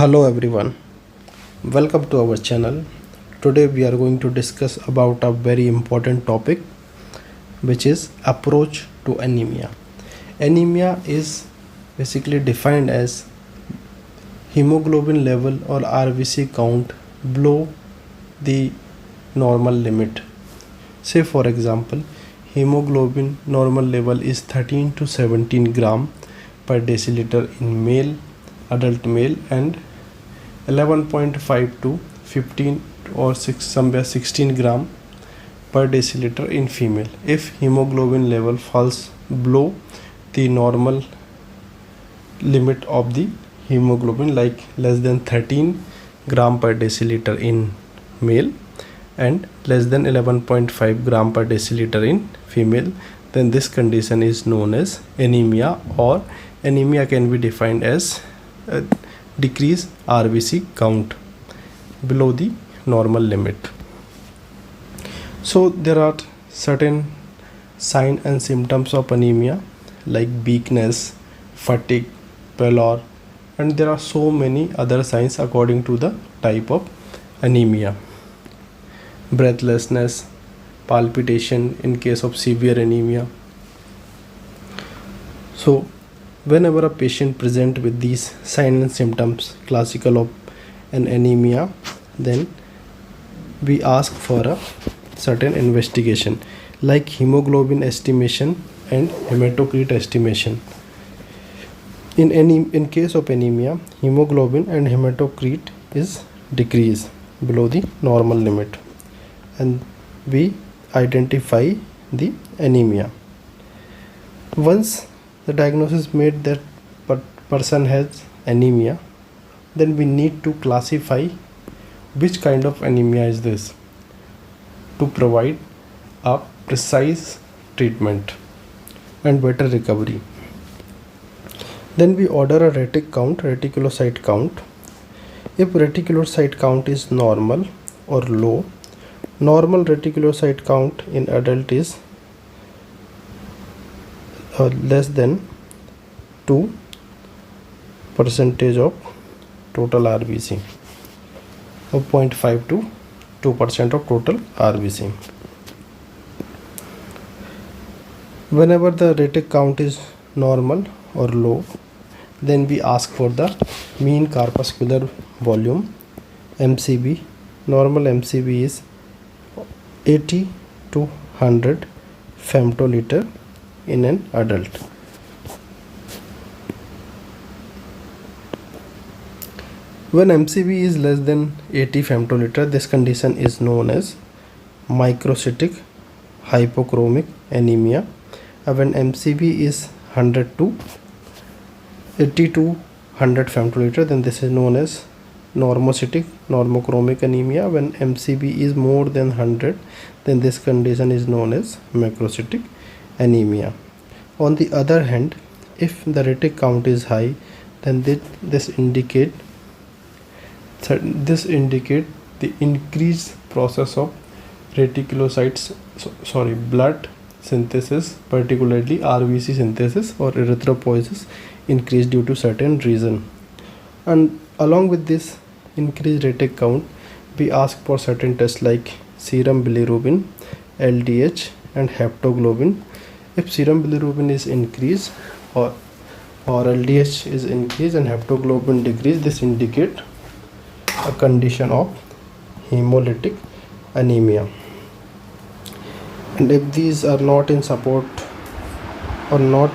Hello everyone, welcome to our channel. Today we are going to discuss about a very important topic, which is approach to anemia. Anemia is basically defined as hemoglobin level or RBC count below the normal limit. Say for example, hemoglobin normal level is 13 to 17 gram per deciliter in adult male, and 11.5 to 15 or 16 gram per deciliter in female. If hemoglobin level falls below the normal limit of the hemoglobin, like less than 13 gram per deciliter in male and less than 11.5 gram per deciliter in female, then this condition is known as anemia, or anemia can be defined as decreased RBC count below the normal limit. So there are certain signs and symptoms of anemia like weakness, fatigue, pallor, and there are so many other signs according to the type of anemia. Breathlessness, palpitation in case of severe anemia. So whenever a patient present with these signs and symptoms classical of an anemia, then we ask for a certain investigation like hemoglobin estimation and hematocrit estimation. In case of anemia, hemoglobin and hematocrit is decreased below the normal limit, and we identify the anemia. Once the diagnosis made that person has anemia, then we need to classify which kind of anemia is this to provide a precise treatment and better recovery. Then we order a reticulocyte count. If reticulocyte count is normal or low, normal reticulocyte count in adult is less than 2% of total RBC, or 0.5 to 2% of total RBC. Whenever the retic count is normal or low, then we ask for the mean corpuscular volume, MCV. Normal MCV is 80 to 100 femtoliter in an adult. When MCV is less than 80 femtoliter, this condition is known as microcytic hypochromic anemia. When MCV is 100 to 80 to 100 femtoliter, then this is known as normocytic normochromic anemia. When MCV is more than 100, then this condition is known as macrocytic anemia. On the other hand, if the retic count is high, then this indicate the increased process of reticulocytes, blood synthesis, particularly RBC synthesis or erythropoiesis, increased due to certain reason. And along with this increased retic count, we ask for certain tests like serum bilirubin, LDH, and haptoglobin. If serum bilirubin is increased or LDH is increased and haptoglobin decreased, this indicate a condition of hemolytic anemia. And if these are not in support or not,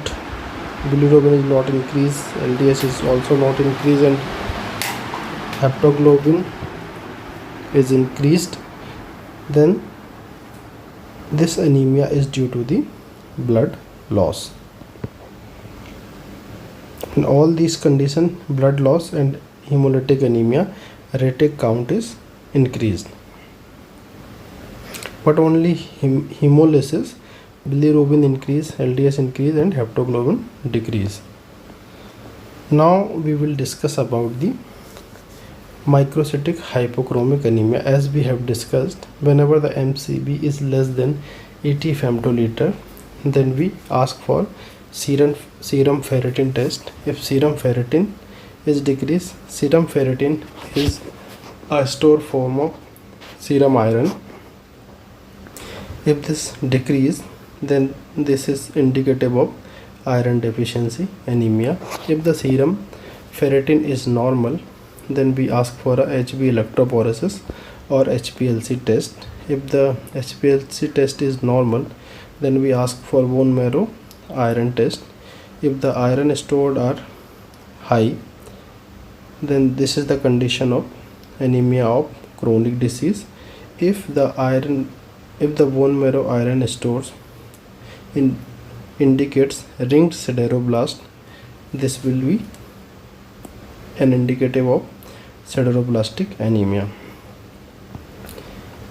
bilirubin is not increased, LDH is also not increased, and haptoglobin is increased, then this anemia is due to the blood loss. In all these conditions, blood loss and hemolytic anemia, retic count is increased, but only hemolysis, bilirubin increase, LDH increase, and haptoglobin decrease. Now we will discuss about the microcytic hypochromic anemia. As we have discussed, whenever the MCV is less than 80 femtoliter, then we ask for serum ferritin test. If serum ferritin is decreased. Serum ferritin is a stored form of serum iron. If this decrease, then this is indicative of iron deficiency anemia. If the serum ferritin is normal, then we ask for a HB electrophoresis or HPLC test. If the HPLC test is normal, then we ask for bone marrow iron test. If the iron stored are high, then this is the condition of anemia of chronic disease. If the bone marrow iron stores indicates ringed sideroblast, this will be an indicative of sideroblastic anemia.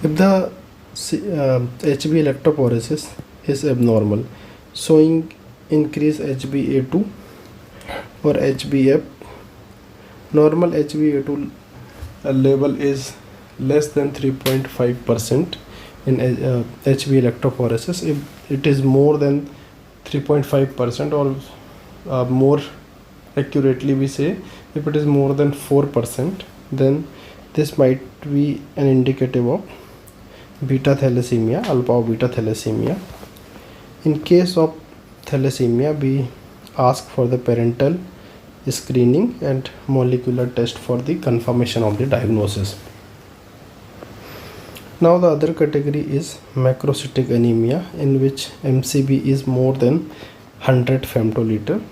If the HB electrophoresis is abnormal, showing increased HbA2 or HbF, normal HbA2 level is less than 3.5% in HB electrophoresis. If it is more than 3.5%, or more accurately we say, if it is more than 4%, then this might be an indicative of beta thalassemia, alpha or beta thalassemia. In case of thalassemia, we ask for the parental screening and molecular test for the confirmation of the diagnosis. Now the other category is macrocytic anemia, in which MCB is more than 100 femtoliter.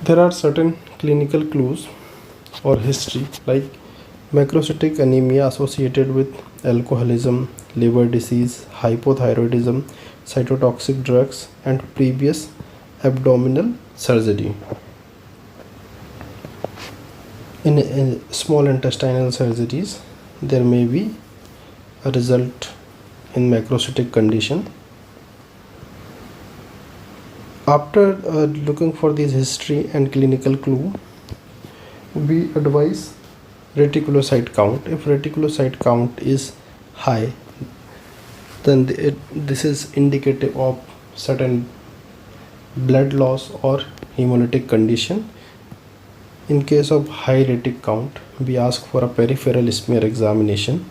There are certain clinical clues or history, like macrocytic anemia associated with alcoholism, liver disease, hypothyroidism, cytotoxic drugs, and previous abdominal surgery. In small intestinal surgeries, there may be a result in macrocytic condition. After looking for this history and clinical clue, we advise reticulocyte count. If reticulocyte count is high, then this is indicative of certain blood loss or hemolytic condition. In case of high retic count, we ask for a peripheral smear examination.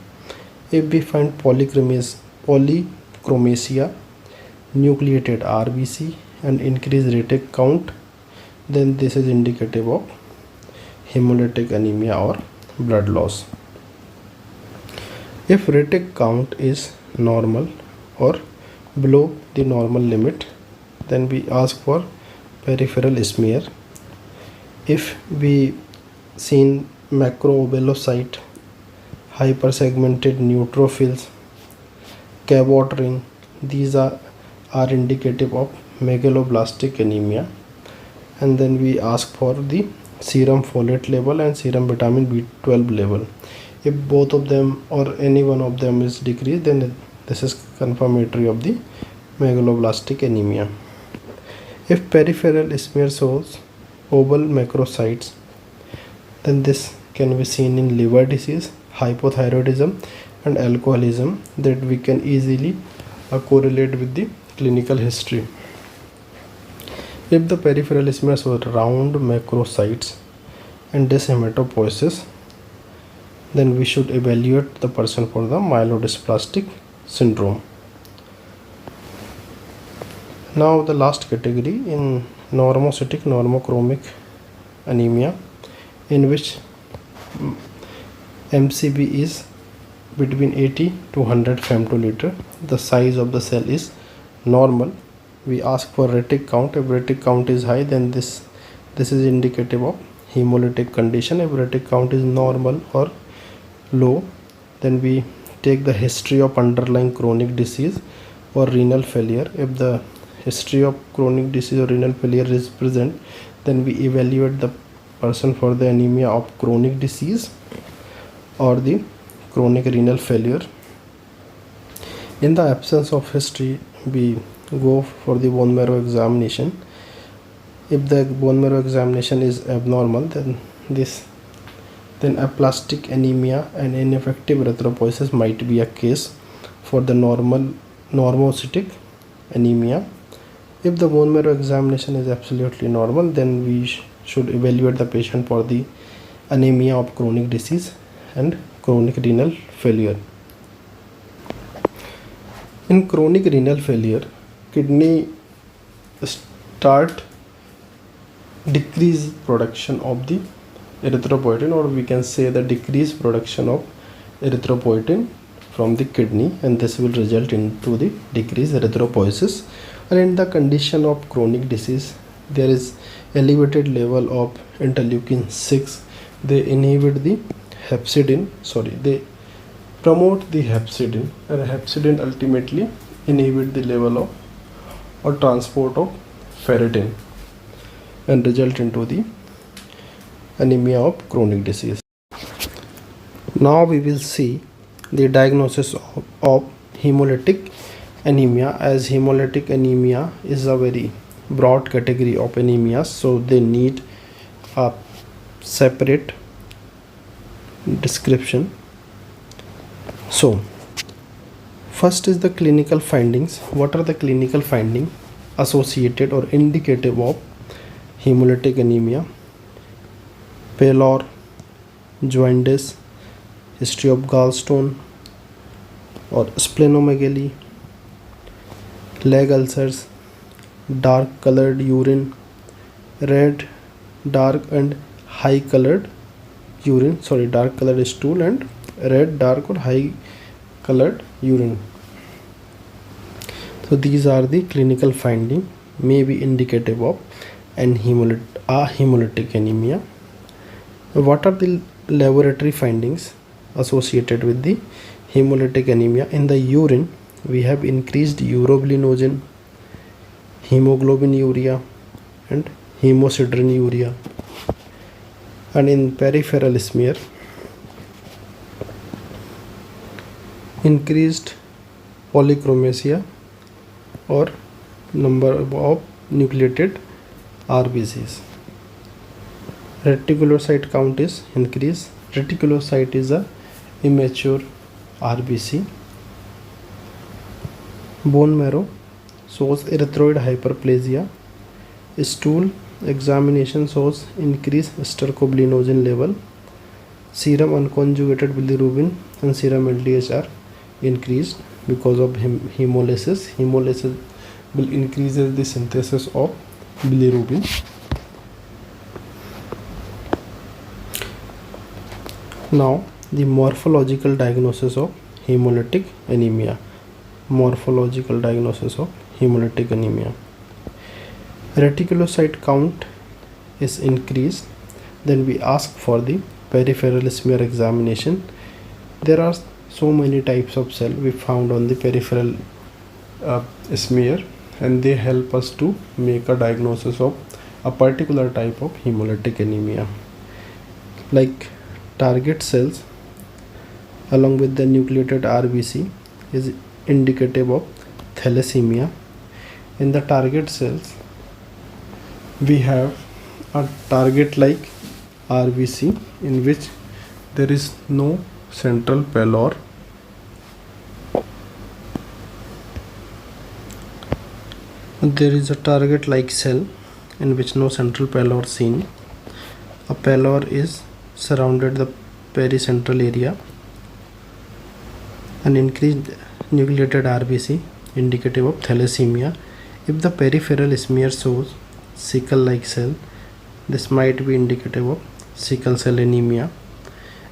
If we find polychromasia, nucleated RBC, and increased retic count, then this is indicative of hemolytic anemia or blood loss. If retic count is normal or below the normal limit, then we ask for peripheral smear. If we seen macroobelocyte, hypersegmented neutrophils, cabot ring, these are indicative of megaloblastic anemia. And then we ask for the serum folate level and serum vitamin B12 level. If both of them or any one of them is decreased, then this is confirmatory of the megaloblastic anemia. If peripheral smear shows oval macrocytes, then this can be seen in liver disease, hypothyroidism, and alcoholism, that we can easily correlate with the clinical history. If the peripheral smear shows round macrocytes and dyshematopoiesis, then we should evaluate the person for the myelodysplastic syndrome. Now the last category in normocytic normochromic anemia, in which MCB is between 80 to 100 femtoliter. The size of the cell is normal. We ask for retic count. If retic count is high, then this is indicative of hemolytic condition. If retic count is normal or low, then we take the history of underlying chronic disease or renal failure. If the history of chronic disease or renal failure is present, then we evaluate the person for the anemia of chronic disease or the chronic renal failure. In the absence of history, we go for the bone marrow examination. If the bone marrow examination is abnormal, then aplastic anemia and ineffective erythropoiesis might be a case for the normocytic anemia. If the bone marrow examination is absolutely normal, then we should evaluate the patient for the anemia of chronic disease and chronic renal failure. In chronic renal failure, kidney start decrease production of the erythropoietin, or we can say the decreased production of erythropoietin from the kidney, and this will result into the decreased erythropoiesis. And in the condition of chronic disease, there is elevated level of interleukin 6. They inhibit the they promote the hepcidin, and hepcidin ultimately inhibit the level of or transport of ferritin and result into the anemia of chronic disease. Now we will see the diagnosis of hemolytic anemia, as hemolytic anemia is a very broad category of anemias, so they need a separate description. So first is the clinical findings. What are the clinical findings associated or indicative of hemolytic anemia? Pallor, jaundice, history of gallstone or splenomegaly, leg ulcers, dark colored urine, red, dark and high colored urine, dark colored stool, and red, dark or high colored urine. So these are the clinical findings may be indicative of hemolytic anemia. What are the laboratory findings associated with the hemolytic anemia? In the urine, we have increased urobilinogen, hemoglobin urea and hemosiderin urea. And in peripheral smear, increased polychromasia or number of nucleated RBCs. Reticulocyte count is increased. Reticulocyte is a immature RBC. Bone marrow shows erythroid hyperplasia. Stool examination shows increased stercobilinogen level. Serum unconjugated bilirubin and serum LDH are increased because of hemolysis. Hemolysis will increase the synthesis of bilirubin. Now the morphological diagnosis of hemolytic anemia. Morphological diagnosis of hemolytic anemia. Reticulocyte count is increased. Then we ask for the peripheral smear examination. There are so many types of cell we found on the peripheral smear, and they help us to make a diagnosis of a particular type of hemolytic anemia. Like target cells along with the nucleated RBC is indicative of thalassemia. In the target cells, we have a target like RBC in which there is no central pallor. There is a target like cell in which no central pallor seen. A pallor is surrounded the pericentral area. An increased nucleated RBC indicative of thalassemia. If the peripheral smear shows sickle like cell, this might be indicative of sickle cell anemia.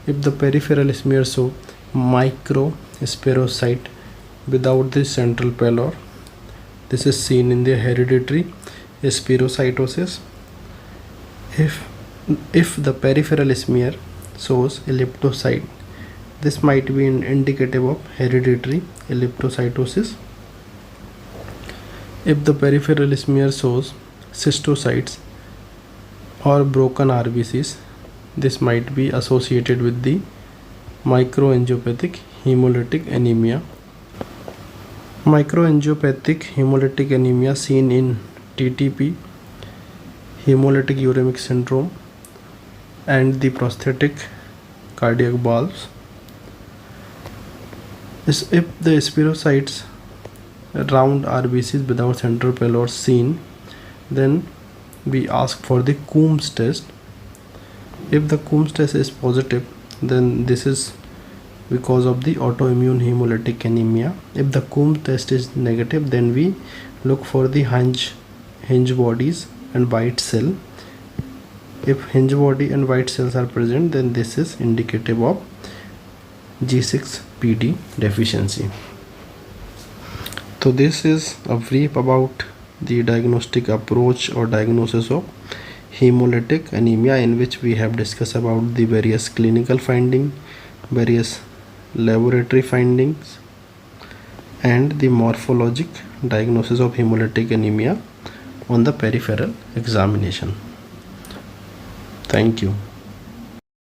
If the peripheral smear shows microcytic without the central pallor, this is seen in the hereditary spherocytosis. If the peripheral smear shows elliptocyte, this might be indicative of hereditary elliptocytosis. If the peripheral smear shows schistocytes or broken RBCs, this might be associated with the microangiopathic hemolytic anemia. Microangiopathic hemolytic anemia seen in TTP, hemolytic uremic syndrome, and the prosthetic cardiac valves. If the spherocytes round RBCs without central pallor seen, then we ask for the Coombs test. If the Coombs test is positive, then this is because of the autoimmune hemolytic anemia. If the Coombs test is negative, then we look for the hinge bodies and white cell. If hinge body and white cells are present, then this is indicative of G6PD deficiency. So this is a brief about the diagnostic approach or diagnosis of hemolytic anemia, in which we have discussed about the various clinical findings, various laboratory findings, and the morphologic diagnosis of hemolytic anemia on the peripheral examination. Thank you.